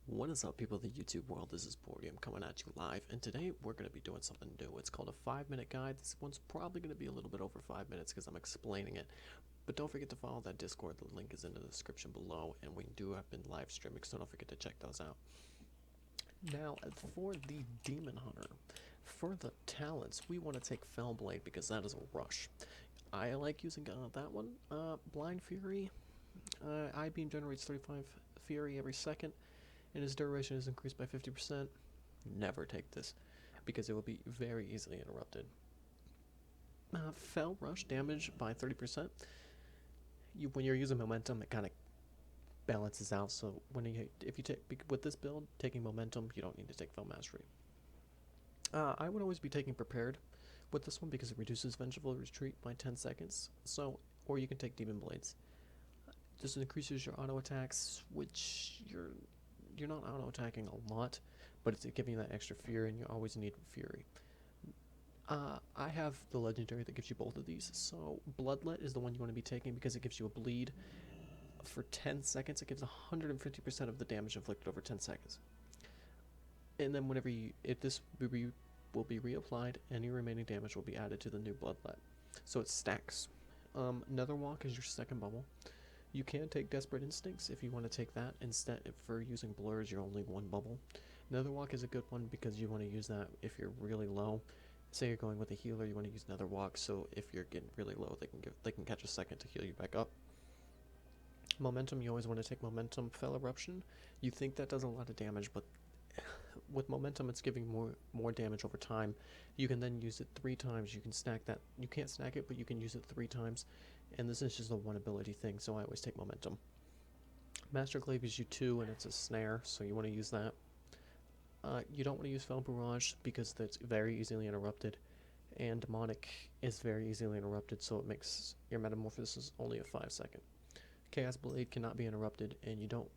What is up, people of the YouTube world? This is Podium coming at you live, and today we're going to be doing something new. It's called a 5-minute guide. This one's probably going to be a little bit over 5 minutes because I'm explaining it. But don't forget to follow that Discord. The link is in the description below, and we do have been live streaming, so don't forget to check those out. Now, for the Demon Hunter, for the talents, we want to take Fellblade because that is a rush. I like using that one. Blind Fury. Eye Beam generates 35 Fury every second, and his duration is increased by 50%. Never take this, because it will be very easily interrupted. Fell Rush damage by 30%. When you're using momentum, it kind of balances out. So if you take with this build, taking momentum, you don't need to take Fell Mastery. I would always be taking Prepared with this one because it reduces Vengeful Retreat by 10 seconds. Or you can take Demon Blades. This increases your auto attacks, which you're not auto attacking a lot, but it's giving you that extra fear, and you always need fury. I have the legendary that gives you both of these. So Bloodlet is the one you want to be taking because it gives you a bleed for 10 seconds. It gives 150% of the damage inflicted over 10 seconds. And then whenever this will be reapplied, any remaining damage will be added to the new Bloodlet. So it stacks. Netherwalk is your second bubble. You can take Desperate Instincts if you want to take that. Instead, for using blurs, you're only one bubble. Netherwalk is a good one because you want to use that if you're really low. Say you're going with a healer, you want to use Netherwalk, so if you're getting really low, they can catch a second to heal you back up. Momentum, you always want to take Momentum. Fell Eruption, you think that does a lot of damage, but with Momentum, it's giving more damage over time. You can then use it 3 times. You can stack that. You can't stack it, but you can use it 3 times. And this is just a one ability thing, so I always take Momentum. Masterglaive gives you 2, and it's a snare, so you want to use that. You don't want to use Fell Barrage because that's very easily interrupted, and Demonic is very easily interrupted, so it makes your Metamorphosis only a 5-second. Chaos Blade cannot be interrupted, and you don't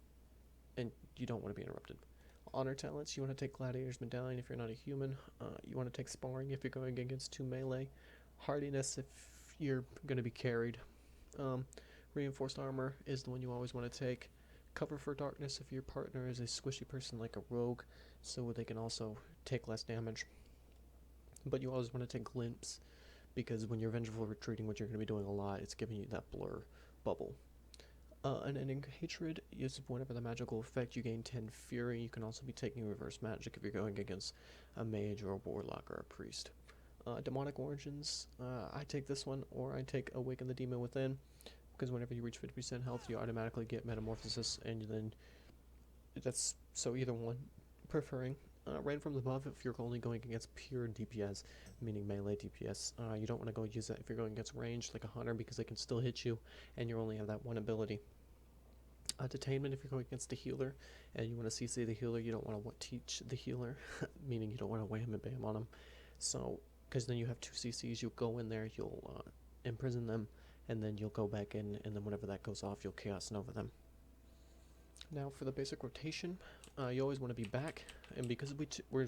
want to be interrupted. Honor talents, you want to take Gladiator's Medallion if you're not a human. You want to take Sparring if you're going against 2 melee. Hardiness if you're going to be carried. Reinforced Armor is the one you always want to take. Cover for Darkness if your partner is a squishy person like a rogue, so they can also take less damage. But you always want to take Glimpse, because when you're Vengeful Retreating, which you're going to be doing a lot, it's giving you that blur bubble. An Ending Hatred is whenever the magical effect, you gain 10 Fury. You can also be taking Reverse Magic if you're going against a mage or a warlock or a priest. Demonic Origins, I take this one, or I take Awaken the Demon Within, because whenever you reach 50% health, you automatically get Metamorphosis, and then that's, so either one. Preferring Rain from Above if you're only going against pure DPS, meaning melee DPS. You don't want to go use that if you're going against range like a hunter, because they can still hit you, and you only have that one ability. Detainment if you're going against a healer, and you want to CC the healer, you don't want to teach the healer, meaning you don't want to wham and bam on them. So, because then you have 2 CCs, you'll go in there, you'll imprison them, and then you'll go back in, and then whenever that goes off, you'll Chaos Nova them. Now for the basic rotation, you always want to be back, and because we're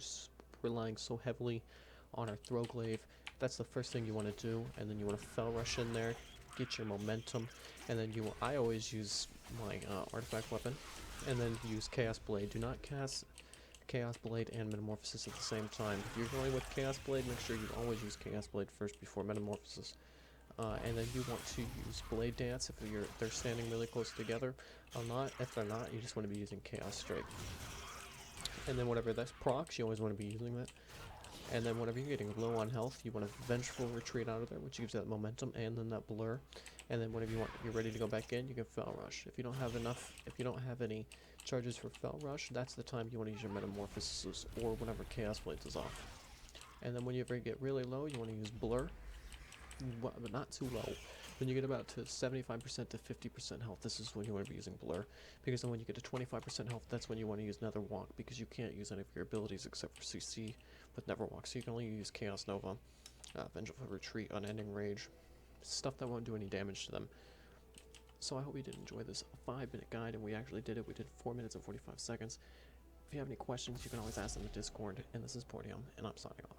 relying so heavily on our Throwglaive, that's the first thing you want to do, and then you want to Fell Rush in there, get your momentum, and then I always use my artifact weapon, and then use Chaos Blade. Do not cast Chaos Blade and Metamorphosis at the same time. If you're going with Chaos Blade, make sure you always use Chaos Blade first before Metamorphosis. And then you want to use Blade Dance if they're standing really close together. If they're not, you just want to be using Chaos Strike. And then whatever that's procs, you always want to be using that. And then whenever you're getting low on health, you want to Vengeful Retreat out of there, which gives that momentum and then that blur. And then whenever you're ready to go back in, you can Fell Rush. If you don't have any charges for Fell Rush, that's the time you want to use your Metamorphosis, or whenever Chaos Blades is off. And then whenever you get really low, you want to use Blur, but not too low. When you get about to 75% to 50% health, this is when you want to be using Blur, because then when you get to 25% health, that's when you want to use Netherwalk, because you can't use any of your abilities except for CC with Netherwalk, so you can only use Chaos Nova, Vengeful Retreat, Unending Rage, stuff that won't do any damage to them. So I hope you did enjoy this 5-minute guide, and we actually did it. We did 4 minutes and 45 seconds. If you have any questions, you can always ask in the Discord, and this is Portium, and I'm signing off.